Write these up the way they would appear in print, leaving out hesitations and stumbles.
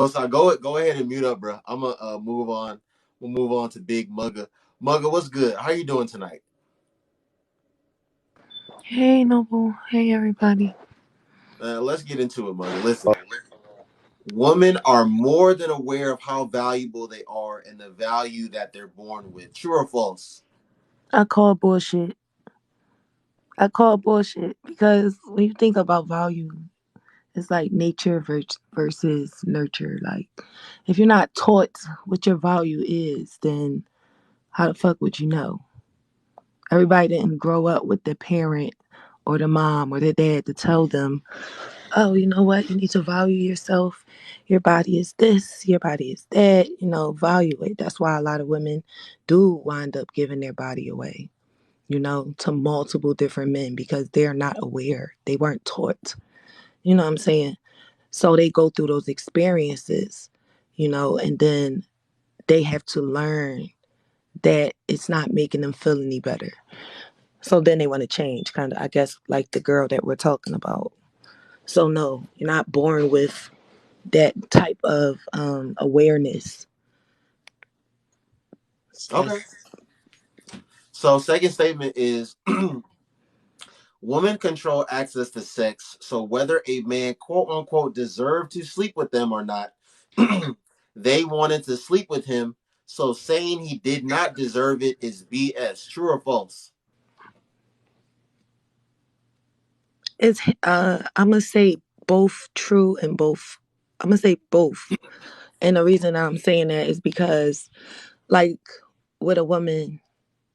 So go ahead and mute up, bro. I'm gonna move on. We'll move on to Big Mugga. Mugga, what's good? How you doing tonight? Hey, Noble. Hey, everybody. Let's get into it, Mugga. Listen, women are more than aware of how valuable they are and the value that they're born with. True or false? I call bullshit. I call bullshit because when you think about value, it's like nature versus nurture. Like, if you're not taught what your value is, then how the fuck would you know? Everybody didn't grow up with the parent or the mom or the dad to tell them, oh, you know what? You need to value yourself. Your body is this, your body is that. Value it. That's why a lot of women do wind up giving their body away, to multiple different men because they're not aware. They weren't taught. You know what I'm saying? So they go through those experiences, and then they have to learn that it's not making them feel any better. So then they want to change, kind of, I guess, like the girl that we're talking about. So, no, you're not born with that type of awareness. Okay. That's So second statement is women control access to sex. So whether a man quote unquote deserved to sleep with them or not, they wanted to sleep with him. So saying he did not deserve it is BS. True or false? it's. I'm gonna say both true and both. I'm gonna say both. And the reason I'm saying that is because, like, with a woman,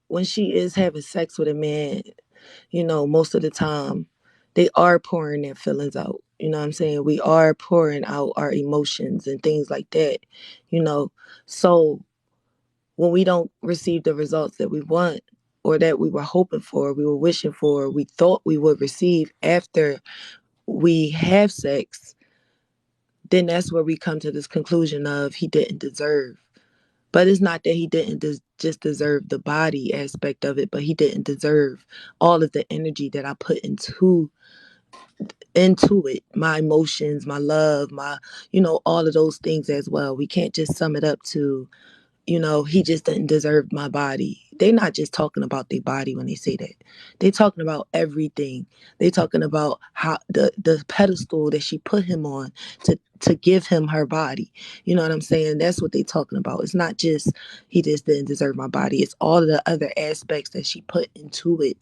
when she is having sex with a man, most of the time, they are pouring their feelings out. You know what I'm saying? We are pouring out our emotions and things like that, you know. So when we don't receive the results that we want or that we were hoping for, we were wishing for, we thought we would receive after we have sex, then that's where we come to this conclusion of he didn't deserve. But it's not that he didn't just deserve the body aspect of it, but he didn't deserve all of the energy that I put into it, my emotions, my love, my, all of those things as well. We can't just sum it up to, he just didn't deserve my body. They're not just talking about their body when they say that. They're talking about everything. They're talking about how the pedestal that she put him on to give him her body. You know what I'm saying? That's what they're talking about. It's not just he just didn't deserve my body. It's all of the other aspects that she put into it.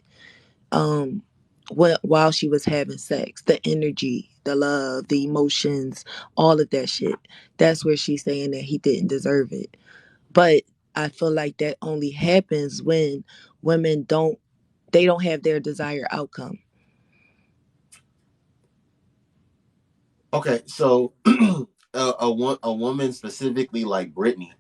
Um, while she was having sex, the energy, the love, the emotions, all of that shit. That's where she's saying that he didn't deserve it. But I feel like that only happens when women don't have their desired outcome. Okay, so a woman specifically like Brittany,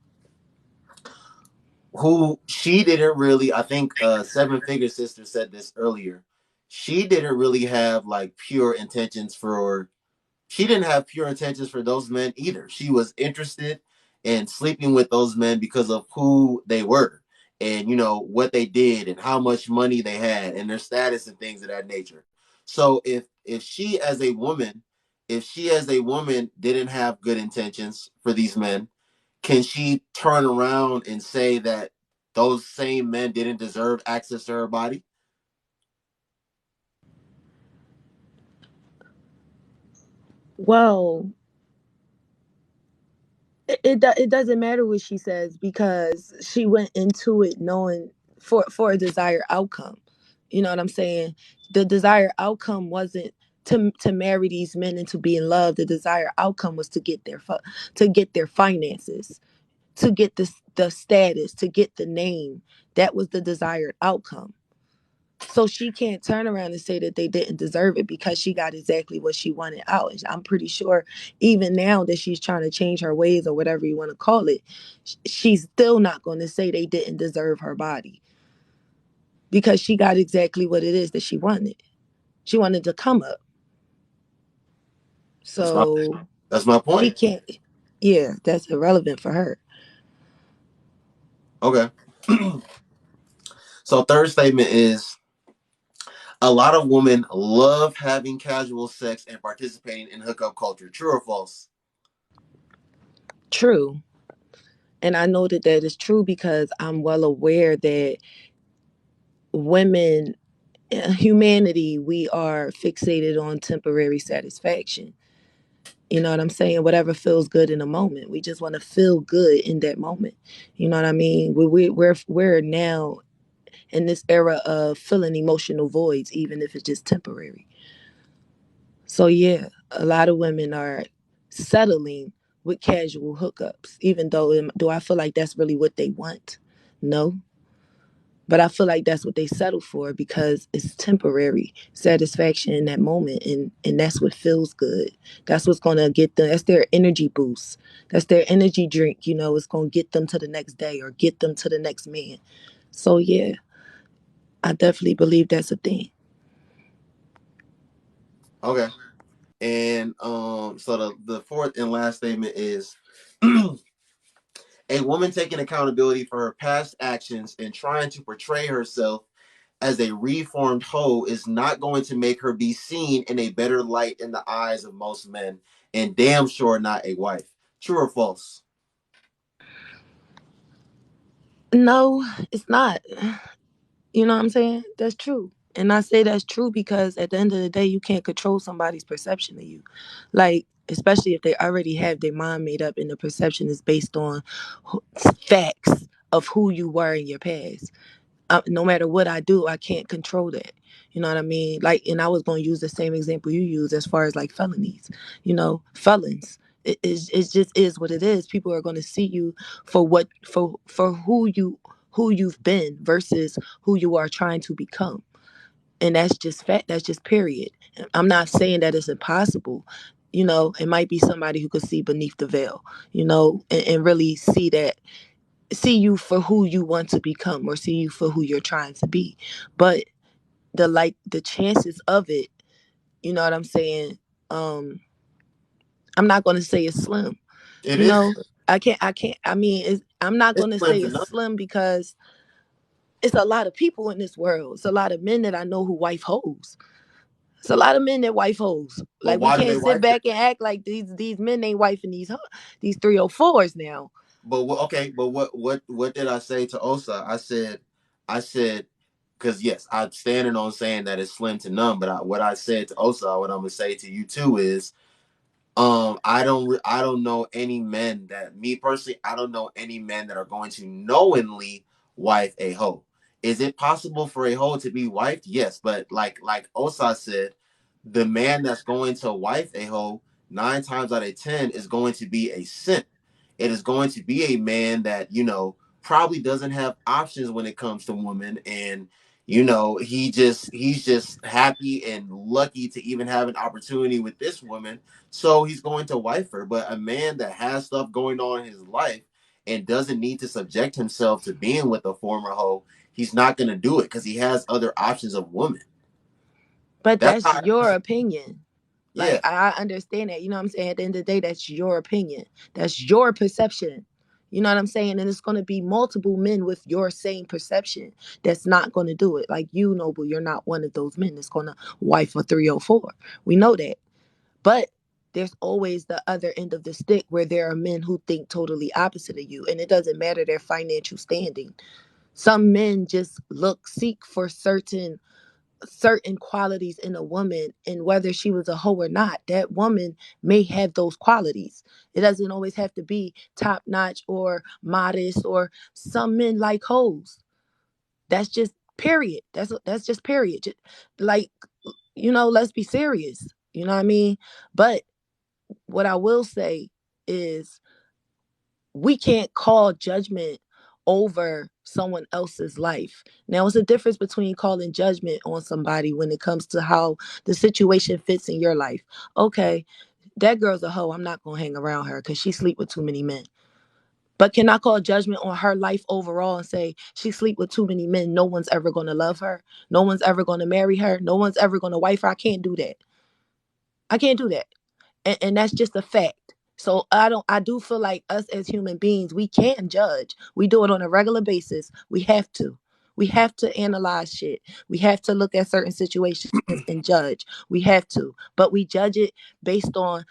who she didn't really, I think Seven Figure Sister said this earlier. She didn't really have like pure intentions for she didn't have pure intentions for those men either. She was interested in sleeping with those men because of who they were and what they did and how much money they had and their status and things of that nature. So if she as a woman didn't have good intentions for these men, can she turn around and say that those same men didn't deserve access to her body? Well, it doesn't matter what she says because she went into it knowing for a desired outcome. You know what I'm saying? The desired outcome wasn't to marry these men and to be in love. The desired outcome was to get their finances, to get the status, to get the name. That was the desired outcome. So she can't turn around and say that they didn't deserve it because she got exactly what she wanted out. And I'm pretty sure even now that she's trying to change her ways or whatever you want to call it, she's still not going to say they didn't deserve her body because she got exactly what it is that she wanted. She wanted to come up. That's my So that's my she point. can't, yeah, that's irrelevant for her. Okay. So third statement is a lot of women love having casual sex and participating in hookup culture. True or false? True. And I know that that is true because I'm well aware that women, humanity, we are fixated on temporary satisfaction. You know what I'm saying? Whatever feels good in a moment. We just want to feel good in that moment. You know what I mean? We're now in this era of filling emotional voids, even if it's just temporary. So yeah, a lot of women are settling with casual hookups, even though do I feel like that's really what they want? No, but I feel like that's what they settle for because it's temporary satisfaction in that moment, and that's what feels good. That's what's gonna get them. That's their energy boost. That's their energy drink. You know, it's gonna get them to the next day or get them to the next man. So yeah, I definitely believe that's a thing. Okay. And so the fourth and last statement is a woman taking accountability for her past actions and trying to portray herself as a reformed hoe is not going to make her be seen in a better light in the eyes of most men, and damn sure not a wife. True or false? No, it's not. You know what I'm saying? That's true. And I say that's true because at the end of the day, you can't control somebody's perception of you. Like, especially if they already have their mind made up and the perception is based on facts of who you were in your past. No matter what I do, I can't control that. You know what I mean? Like, and I was going to use the same example you use as far as like felonies. You know, felons. It just is what it is. People are going to see you for what for who you've been versus who you are trying to become, and that's just fact. That's just period. I'm not saying that it's impossible. You know, it might be somebody who could see beneath the veil. You know, and really see you for who you want to become or see you for who you're trying to be. But the chances of it, you know what I'm saying? Um, I'm not gonna say it's slim. It You is. know, I can't I mean I'm not It's gonna slim say to it's none. slim because it's a lot of people in this world. It's a lot of men that I know who wife hoes. It's a lot of men that wife hoes. But Like we why do they can't sit wife them? back and act like these men ain't wifing these 304s now. But okay, but what did I say to Osa? I said because yes, I'm standing on saying that it's slim to none. But what I said to Osa, what I'm gonna say to you too is I don't know any men that me personally, I don't know any men that are going to knowingly wife a hoe. Is it possible for a hoe to be wifed? Yes, but like Osa said, the man that's going to wife a hoe 9 times out of 10 is going to be a simp. It is going to be a man that probably doesn't have options when it comes to women, and he's just happy and lucky to even have an opportunity with this woman, so he's going to wife her. But a man that has stuff going on in his life and doesn't need to subject himself to being with a former hoe, he's not going to do it because he has other options of women. But That's that's how, your opinion. Like yeah. I understand that. You know what I'm saying? At the end of the day, that's your opinion. That's your perception. You know what I'm saying? And it's gonna be multiple men with your same perception that's not gonna do it. Like you, Noble, you're not one of those men that's gonna wife a 304. We know that. But there's always the other end of the stick where there are men who think totally opposite of you. And it doesn't matter their financial standing. Some men just seek for certain qualities in a woman, and whether she was a hoe or not, that woman may have those qualities. It doesn't always have to be top notch or modest, or some men like hoes. That's just period. That's just period. Like, let's be serious. You know what I mean? But what I will say is we can't call judgment over someone else's life. Now, it's a difference between calling judgment on somebody when it comes to how the situation fits in your life. Okay, that girl's a hoe. I'm not going to hang around her because she sleep with too many men. But can I call judgment on her life overall and say she sleep with too many men? No one's ever going to love her. No one's ever going to marry her. No one's ever going to wife her. I can't do that. I can't do that. And that's just a fact. So I do feel like us as human beings, we can judge. We do it on a regular basis. We have to analyze shit. We have to look at certain situations and judge. We have to, but we judge it based on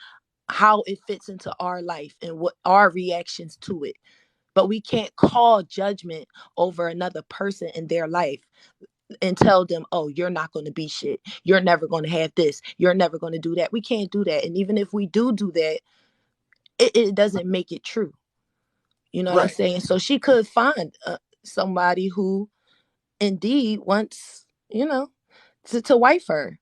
how it fits into our life and what our reactions to it. But we can't call judgment over another person in their life and tell them, oh, you're not going to be shit. You're never going to have this. You're never going to do that. We can't do that. And even if we do that, it doesn't make it true. You know what I'm Right. saying? So she could find somebody who indeed wants, to wife her,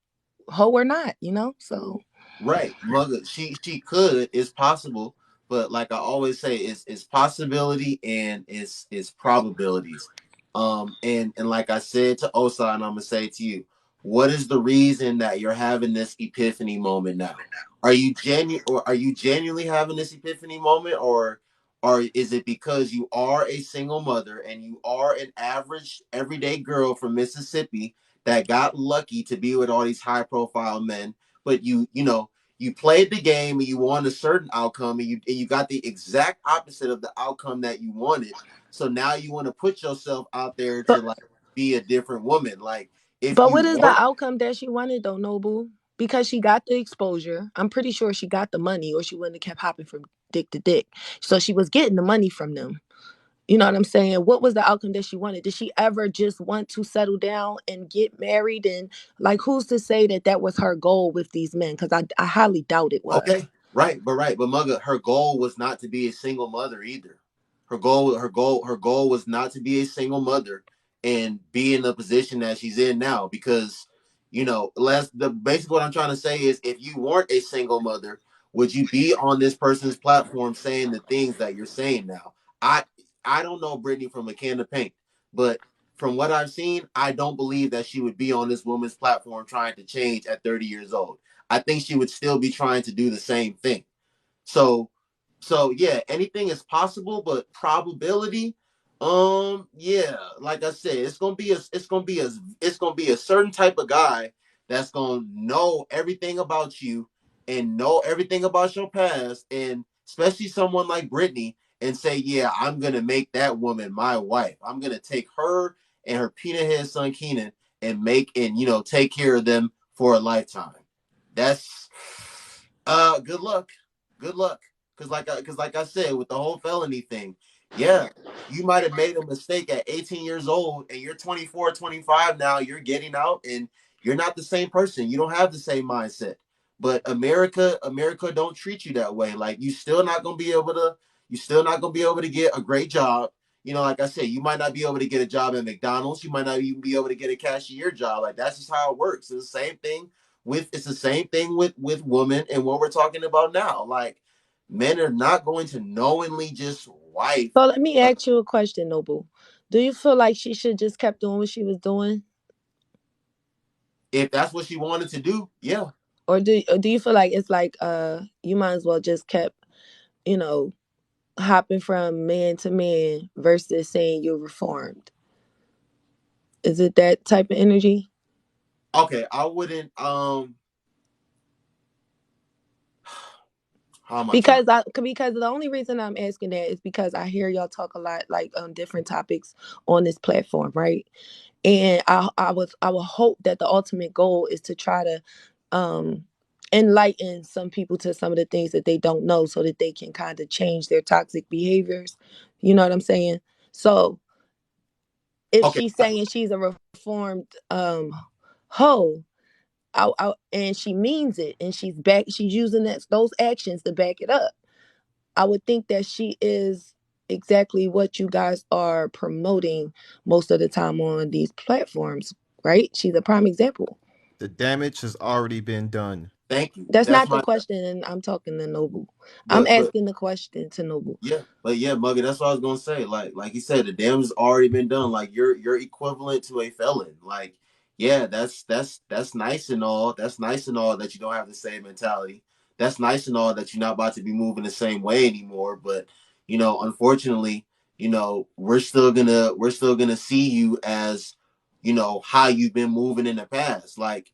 hoe or not, So Right, mother. She could. It's possible, but like I always say, it's possibility and it's probabilities. And like I said to Osa, and I'm gonna say to you, what is the reason that you're having this epiphany moment now? Are you genuinely having this epiphany moment, or is it because you are a single mother and you are an average everyday girl from Mississippi that got lucky to be with all these high profile men? But you played the game and you want a certain outcome, and you got the exact opposite of the outcome that you wanted. So now you want to put yourself out there to but like be a different woman. Like if but you what is the weren't outcome that she wanted though, Noble? Because she got the exposure. I'm pretty sure she got the money or she wouldn't have kept hopping from dick to dick. So she was getting the money from them. You know what I'm saying? What was the outcome that she wanted? Did she ever just want to settle down and get married? And like, who's to say that that was her goal with these men? Because I highly doubt it was. Okay, right, but Mugga, her goal was not to be a single mother either. Her goal was not to be a single mother and be in the position that she's in now. Because less the basically what I'm trying to say is, if you weren't a single mother, would you be on this person's platform saying the things that you're saying now? I I don't know Brittany from a can of paint, but from what I've seen, I don't believe that she would be on this woman's platform trying to change at 30 years old. I think she would still be trying to do the same thing. So yeah, anything is possible, but probability, yeah, like I said, it's gonna be a certain type of guy that's gonna know everything about you and know everything about your past, and especially someone like Brittany, and say, yeah, I'm gonna make that woman my wife. I'm gonna take her and her peanut head son Keenan and take care of them for a lifetime. That's good luck. Good luck. Cause like I said, with the whole felony thing, yeah, you might have made a mistake at 18 years old and you're 24, 25 now, you're getting out and you're not the same person. You don't have the same mindset. But America don't treat you that way. Like you still not gonna be able to get a great job. Like I said, you might not be able to get a job at McDonald's. You might not even be able to get a cashier job. Like that's just how it works. It's the same thing with women and what we're talking about now. Like men are not going to knowingly just wife. So let me ask you a question, Noble. Do you feel like she should just kept doing what she was doing? If that's what she wanted to do, yeah. Or do you feel like it's like you might as well just kept, you know, hopping from man to man versus saying you're reformed? Is it that type of energy? Okay, I wouldn't. How am I trying? Because the only reason I'm asking that is because I hear y'all talk a lot like on different topics on this platform, right? And I would hope that the ultimate goal is to try to um enlighten some people to some of the things that they don't know so that they can kind of change their toxic behaviors. You know what I'm saying? So if Okay, she's saying she's a reformed hoe, and she means it, and she's using those actions to back it up, I would think that she is exactly what you guys are promoting most of the time on these platforms, right? She's a prime example. The damage has already been done. thank you. That's That's not the my. question, and I'm talking to Noble. I'm But asking the question to Noble. yeah, but yeah, Muggy, that's what I was gonna say. Like you said, the damage has already been done. Like you're equivalent to a felon. Like, yeah, that's nice and all. That's nice and all that you don't have the same mentality. That's nice and all that you're not about to be moving the same way anymore. But unfortunately, we're still gonna see you as how you've been moving in the past. Like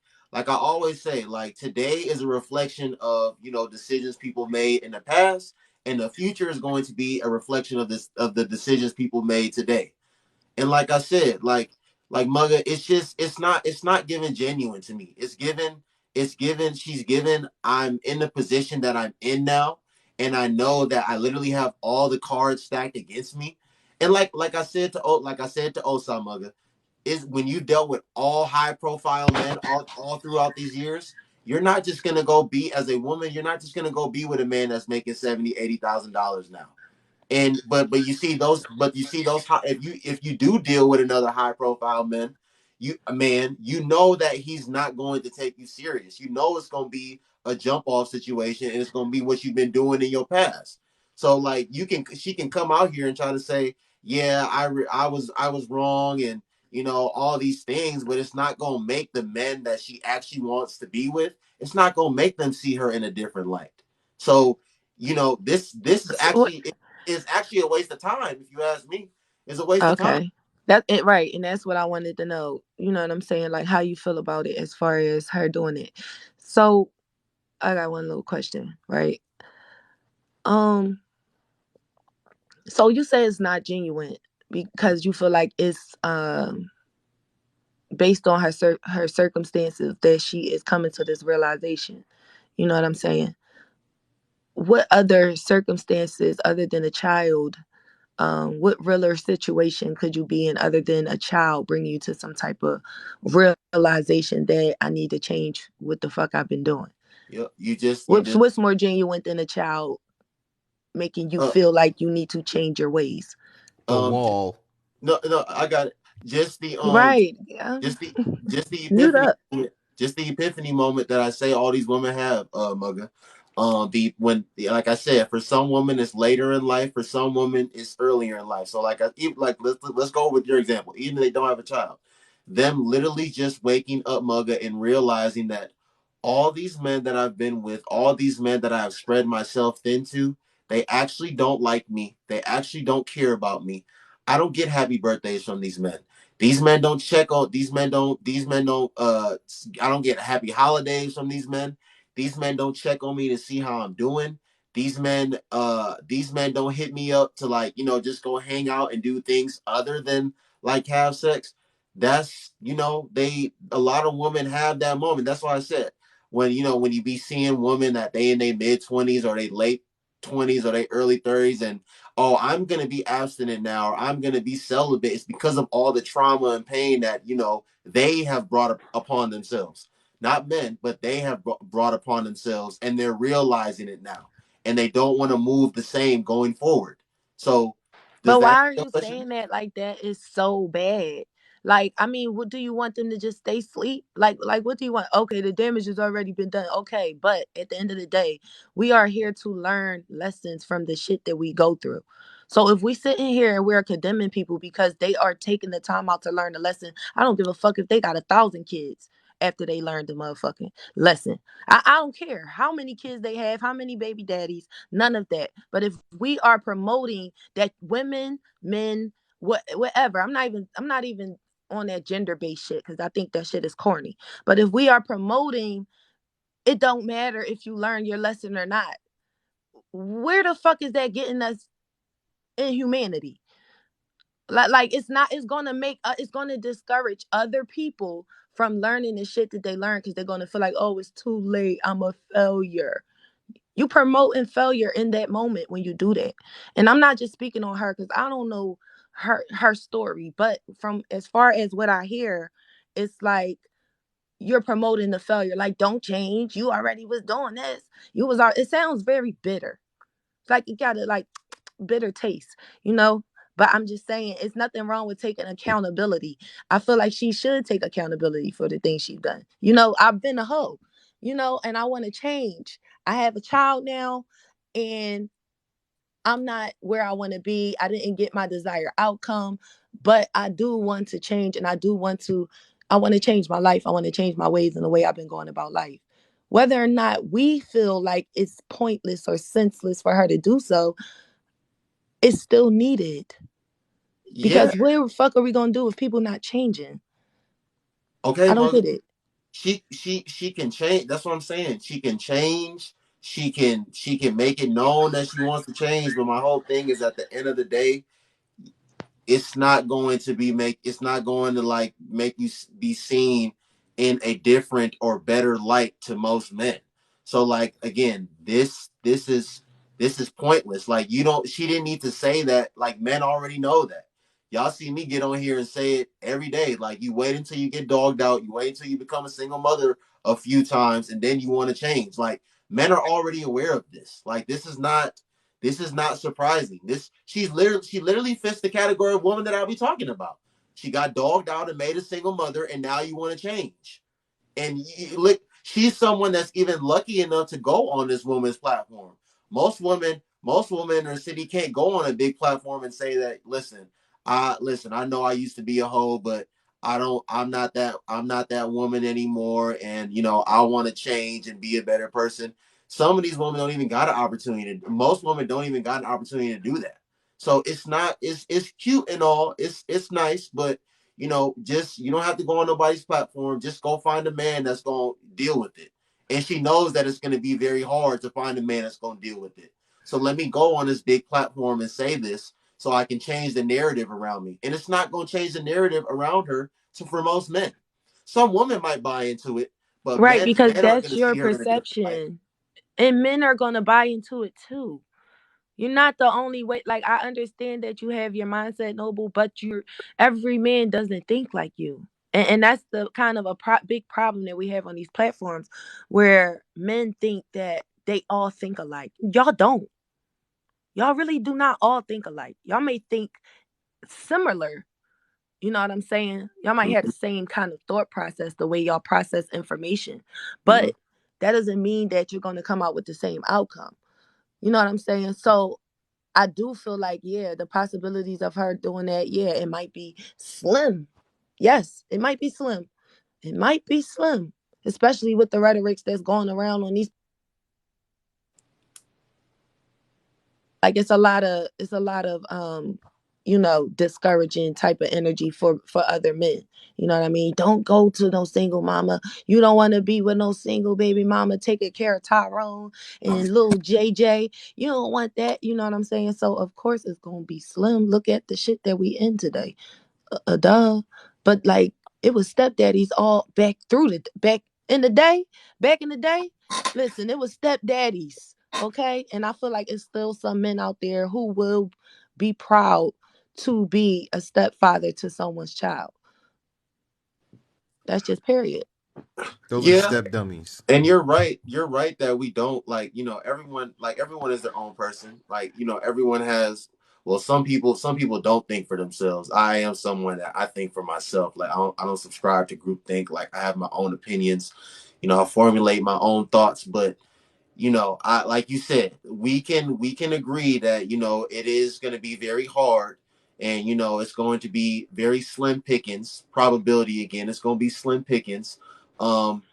I always say, like today is a reflection of decisions people made in the past, and the future is going to be a reflection of the decisions people made today. And like I said, like Mugga, it's not given genuine to me. she's given, I'm in the position that I'm in now, and I know that I literally have all the cards stacked against me. And like I said to Osamaga, is when you dealt with all high profile men all throughout these years, you're not just gonna go be as a woman, you're not just gonna go be with a man that's making 70, $80,000 now. And but you see those high, if you do deal with another high profile man, you know that he's not going to take you serious. You know it's going to be a jump off situation, and it's going to be what you've been doing in your past. So like she can come out here and try to say, yeah, I was wrong, and all these things, but it's not going to make the men that she actually wants to be with, it's not going to make them see her in a different light. So this is So, actually a waste of time, if you ask me. It's a waste of time. okay. That's it, right. And that's what I wanted to know. You know what I'm saying? Like how you feel about it as far as her doing it. So I got one little question, right? Um, so you say it's not genuine because you feel like it's based on her circumstances that she is coming to this realization. You know what I'm saying? What other circumstances other than a child, what realer situation could you be in other than a child bring you to some type of realization that I need to change what the fuck I've been doing? you just What's more genuine than a child making you uh feel like you need to change your ways? The um wall. no, I got it. Just the Right. Yeah. just the just the Mute epiphany up. moment, just the epiphany moment that I say all these women have, mugga. Like I said, for some women it's later in life, for some women it's earlier in life. So let's go with your example. Even if they don't have a child, them literally just waking up, mugga, and realizing that all these men that I've been with, all these men that I have spread myself thin to, they actually don't like me. They actually don't care about me. I don't get happy birthdays from these men. These men don't check on these men don't I don't get happy holidays from these men. These men don't check on me to see how I'm doing. These men don't hit me up to just go hang out and do things other than like have sex. That's they a lot of women have that moment. That's why I said when you be seeing women that they in their mid 20s or they late 20s or they early 30s, and oh, I'm going to be abstinent now, or I'm going to be celibate. It's because of all the trauma and pain that, they have brought upon themselves. Not men, but they have brought upon themselves, and they're realizing it now. And they don't want to move the same going forward. So, does But that why are answer your you question? saying that like that is so bad? Like, I mean, what do you want them to just stay asleep? Like what do you want? Okay, the damage has already been done. Okay, but at the end of the day, we are here to learn lessons from the shit that we go through. So if we sit in here and we're condemning people because they are taking the time out to learn the lesson, I don't give a fuck if they got 1,000 kids after they learned the motherfucking lesson. I don't care how many kids they have, how many baby daddies, none of that. But if we are promoting that women, men, whatever. I'm not even on that gender based shit because I think that shit is corny. But if we are promoting, it don't matter if you learn your lesson or not. Where the fuck is that getting us in humanity? Like it's not. It's gonna make. It's gonna discourage other people from learning the shit that they learn because they're gonna feel like, oh, it's too late. I'm a failure. You promoting failure in that moment when you do that. And I'm not just speaking on her because I don't know her story, but from as far as what I hear, it's like you're promoting the failure. Like, don't change. You already was doing this. You was. It sounds very bitter. It's like you got a like bitter taste, you know. But I'm just saying, it's nothing wrong with taking accountability. I feel like she should take accountability for the things she's done. You know, I've been a hoe, and I want to change. I have a child now, and I'm not where I want to be. I didn't get my desired outcome, but I do want to change, and I want to change my life. I want to change my ways and the way I've been going about life. Whether or not we feel like it's pointless or senseless for her to do so, it's still needed. Yeah. Because where the fuck are we gonna do if people not changing? Okay, I don't Mugga. get it. She can change. That's what I'm saying. She can change. She can make it known that she wants to change. But my whole thing is, at the end of the day, it's not going to like make you be seen in a different or better light to most men. So like again, this is pointless. Like you don't she didn't need to say that. Like men already know that. Y'all see me get on here and say it every day. Like you wait until you get dogged out, you wait until you become a single mother a few times and then you want to change. Like men are already aware of this. Like this is not surprising. This she literally fits the category of woman that I'll be talking about. She got dogged out and made a single mother, and now you want to change. And look, she's someone that's even lucky enough to go on this woman's platform. Most women in the city can't go on a big platform and say that, listen, I know I used to be a hoe, but I'm not that woman anymore, and I want to change and be a better person. Some of these women don't even got an opportunity. Most women don't even got an opportunity to do that. So it's not it's cute and all. It's nice, but just you don't have to go on nobody's platform. Just go find a man that's gonna deal with it. And she knows that it's gonna be very hard to find a man that's gonna deal with it. So let me go on this big platform and say this so I can change the narrative around me. And it's not gonna change the narrative around her for most men. Some women might buy into it, but Right, men because men are that's gonna your see her in a different light. perception. And men are going to buy into it too. You're not the only way. Like, I understand that you have your mindset, Noble, but every man doesn't think like you. And that's the kind of a big problem that we have on these platforms where men think that they all think alike. Y'all don't. Y'all really do not all think alike. Y'all may think similar. You know what I'm saying? Y'all might have the same kind of thought process, the way y'all process information, Mm-hmm. but that doesn't mean that you're going to come out with the same outcome. You know what I'm saying? So I do feel like, yeah, the possibilities of her doing that, yeah, it might be slim. Yes, it might be slim. It might be slim, especially with the rhetorics that's going around on these. Like it's a lot of discouraging type of energy for other men. You know what I mean? Don't go to no single mama. You don't want to be with no single baby mama taking care of Tyrone and little JJ. You don't want that. You know what I'm saying? So of course it's gonna be slim. Look at the shit that we in today. Duh. But like it was stepdaddies all back in the day. Back in the day, listen, it was stepdaddies. Okay, and I feel like it's still some men out there who will be proud to be a stepfather to someone's child. That's just period. Those are Yeah, step dummies. and you're right. You're right that we don't everyone is their own person. Everyone has. Well, some people don't think for themselves. I am someone that I think for myself. Like I don't subscribe to groupthink. Like I have my own opinions. I formulate my own thoughts. But I like you said, we can agree that it is going to be very hard, and it's going to be very slim pickings. Probability again, it's going to be slim pickings. Um,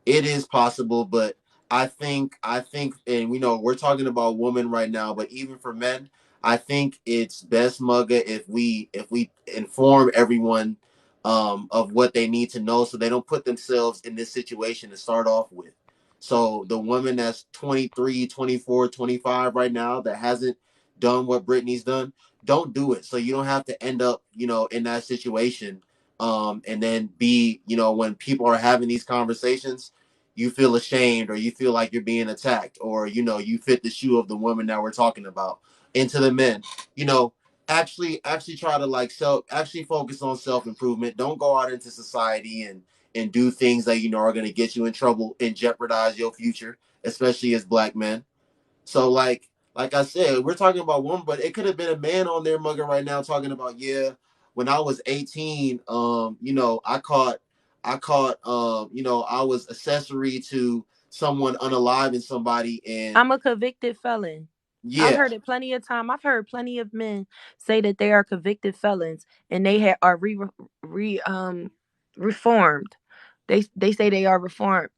it is possible, but I think, and we're talking about women right now, but even for men, I think it's best, mugga, if we inform everyone of what they need to know, so they don't put themselves in this situation to start off with. So the woman that's 23, 24, 25 right now that hasn't done what Brittany's done, don't do it. So you don't have to end up, in that situation. And then when people are having these conversations, you feel ashamed or you feel like you're being attacked, or you fit the shoe of the woman that we're talking about. Into the men, you know actually try to actually focus on self-improvement. Don't go out into society and do things that are going to get you in trouble and jeopardize your future, especially as black men. So like I said, we're talking about women, but it could have been a man on there mugging right now talking about, yeah, when I was 18, I was accessory to someone unaliving somebody, and I'm a convicted felon. I've yeah. heard it plenty of time. I've heard plenty of men say that they are convicted felons and they are reformed. They say they are reformed.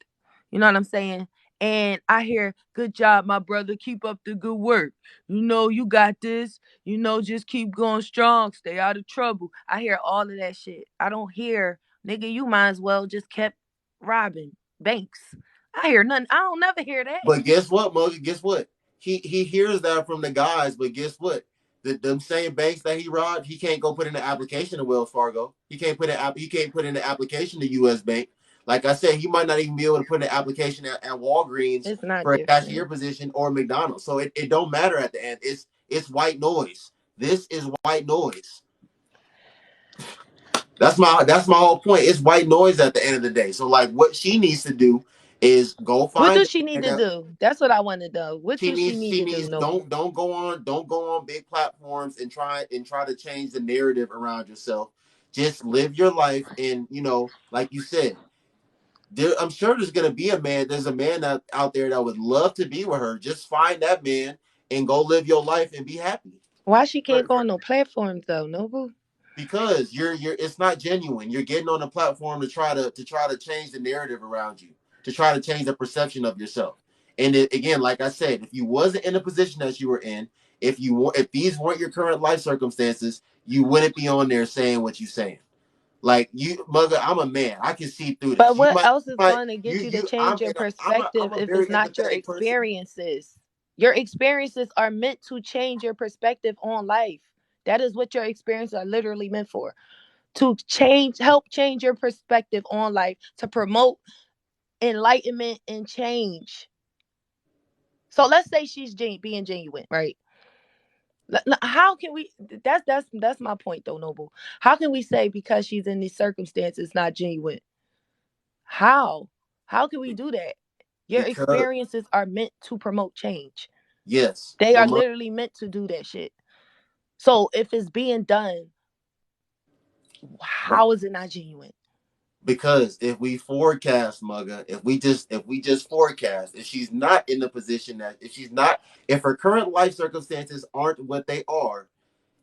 You know what I'm saying? And I hear, "Good job, my brother. Keep up the good work. You got this. Just keep going strong. Stay out of trouble." I hear all of that shit. I don't hear, "Nigga, you might as well just kept robbing banks." I hear nothing. I don't never hear that. But guess what, Mogi? Guess what? He hears that from the guys, but guess what? Them same banks that he robbed, he can't go put in the application to Wells Fargo. He can't put in the application to U.S. Bank. Like I said, he might not even be able to put an application at Walgreens It's not for a cashier different. position or McDonald's. So it don't matter at the end. It's white noise. This is white noise. That's my whole point. It's white noise at the end of the day. So like what she needs to do is go What find does a she need man to that do? That's what I want to know. What she does she needs need she to do, needs Noble? don't go on big platforms and try to change the narrative around yourself. Just live your life and like you said, I'm sure there's gonna be a man. There's a man out there that would love to be with her. Just find that man and go live your life and be happy. Why she can't For, go on no platforms though, Noble? because you're it's not genuine. You're getting on a platform to try to change the narrative around you, to try to change the perception of yourself. And again, like I said, if you wasn't in the position that you were in, if these weren't your current life circumstances, you wouldn't be on there saying what you're saying. Like you, mother, I'm a man. I can see through But this. what else is going to get you to You. change your I'm perspective a if it's very not your empathetic person experiences? Your experiences are meant to change your perspective on life. That is what your experiences are literally meant for. To help change your perspective on life, to promote enlightenment and change. So let's say she's being genuine, right? How can we? That's my point, though, Noble. How can we say because she's in these circumstances not genuine? How? How can we do that? Your because experiences are meant to promote change. yes, They but are literally meant to do that shit. So if it's being done, how is it not genuine? because if we forecast, mugga, if we just forecast, if she's not in the position that if her current life circumstances aren't what they are,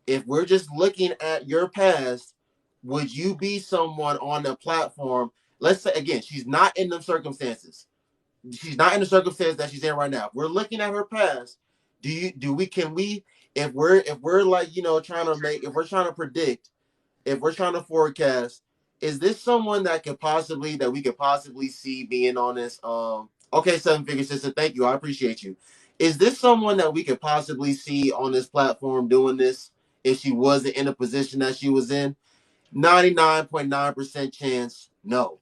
if we're just looking at your past, would you be someone on the platform? Let's say again, she's not in the circumstances. She's not in the circumstance that she's in right now. If we're looking at her past. Can we if we're like if we're trying to predict, if we're trying to forecast, is this someone that we could possibly see being on this? Okay, seven figure sister, thank you, I appreciate you. Is this someone that we could possibly see on this platform doing this if she wasn't in the position that she was in? 99.9% chance, no.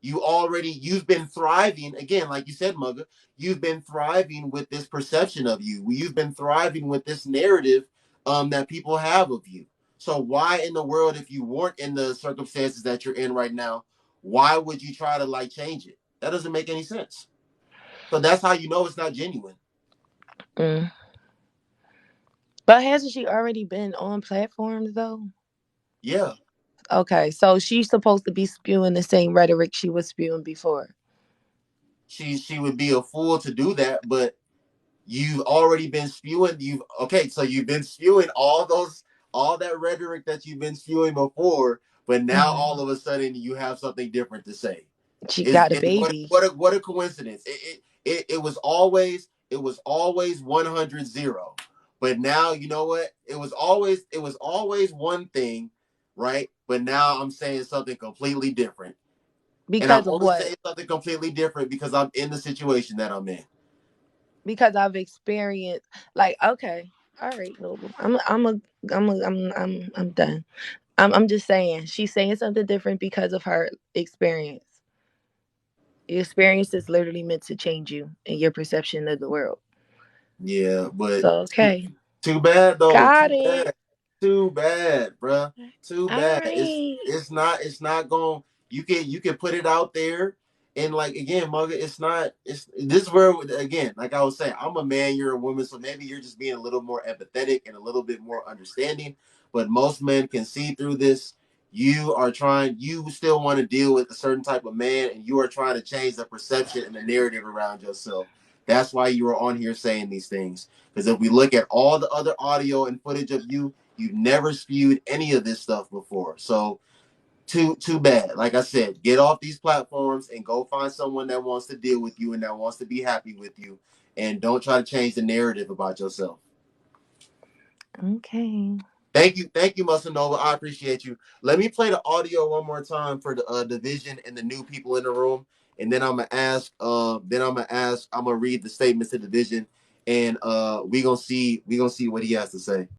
You've been thriving again, like you said, mugga. You've been thriving with this perception of you. You've been thriving with this narrative that people have of you. So why in the world, if you weren't in the circumstances that you're in right now, why would you try to like change it? That doesn't make any sense. So that's how you know it's not genuine. Mm. But hasn't she already been on platforms though? Yeah, Okay, so she's supposed to be spewing the same rhetoric she was spewing before. she would be a fool to do that, but you've already been spewing. So you've been spewing all that rhetoric that you've been spewing before, but now all Mhm. of a sudden you have something different to say. She Is got a it baby what a coincidence. It was always 100-0. But now you know what? It was always one thing, right? But now I'm saying something completely different. And I'm because of only what? saying something completely different because I'm in the situation that I'm in. Because I've experienced like okay, all right, Noble. I'm done. I'm just saying she's saying something different because of her experience. Your experience is literally meant to change you and your perception of the world. Yeah, but So okay, too bad though. got Too it. bad. Too bad, bruh. Too All bad. right. It's not going. You can put it out there, and like again, mother. It's not. It's this is where again, like I was saying, I'm a man. You're a woman, so maybe you're just being a little more empathetic and a little bit more understanding. But most men can see through this. You are trying. You still want to deal with a certain type of man, and you are trying to change the perception and the narrative around yourself. That's why you are on here saying these things. Because if we look at all the other audio and footage of you, you've never spewed any of this stuff before. So too bad. Like I said, get off these platforms and go find someone that wants to deal with you and that wants to be happy with you. And don't try to change the narrative about yourself. Okay. Thank you, Muscle Nova. I appreciate you. Let me play the audio one more time for the division and the new people in the room, and then I'm gonna ask. I'm gonna read the statements to division, and we gonna see what he has to say.